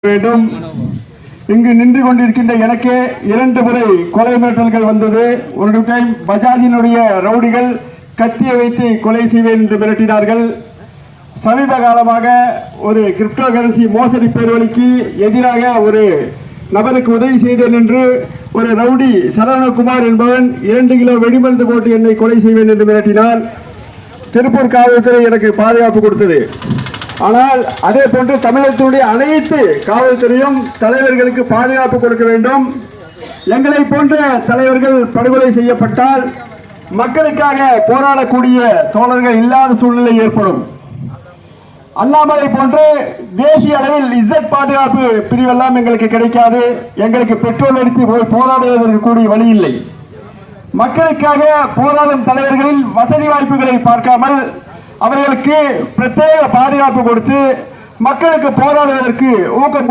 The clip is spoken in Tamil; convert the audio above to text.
வேண்டும். இங்கு நின்று கொண்டிருக்கின்ற எனக்கு 2 முறை கொலை மிரட்டல்கள் வந்தது. ஒரு டைம் பஜாஜினுடைய ரவுடிகள் கத்தியை வைத்து கொலை செய்வேன் என்று மிரட்டினார்கள். சமீப காலமாக ஒரு கிரிப்டோ கரன்சி மோசடி பேர்வழிக்கு எதிராக ஒரு நபருக்கு உதவி செய்தேன் என்று ஒரு ரவுடி சரவணகுமார் என்பவன் 2 கிலோ வெடிமருந்து போட்டு என்னை கொலை செய்வேன் என்று மிரட்டினான். திருப்பூர் காவல்துறை எனக்கு பாதுகாப்பு கொடுத்தது. ஆனால் அதே போன்று தமிழகத்தினுடைய அனைத்து காவல்துறையும் தலைவர்களுக்கு பாதுகாப்பு கொடுக்க வேண்டும். எங்களை போன்ற தலைவர்கள் படுகொலை செய்யப்பட்டால் மக்களுக்காக போராடக்கூடிய தோழர்கள் இல்லாத சூழ்நிலை ஏற்படும். அண்ணாமலை போன்று தேசிய அளவில் இசட் பாதுகாப்பு பிரிவெல்லாம் எங்களுக்கு கிடைக்காது. எங்களுக்கு பெட்ரோல் அடித்து போய் போராடுவதற்கு கூடிய வழி இல்லை. மக்களுக்காக போராடும் தலைவர்களில் வசதி வாய்ப்புகளை பார்க்காமல் அவர்களுக்கு பிரத்யேக பாதுகாப்பு கொடுத்து மக்களுக்கு போராடுவதற்கு ஊக்கம்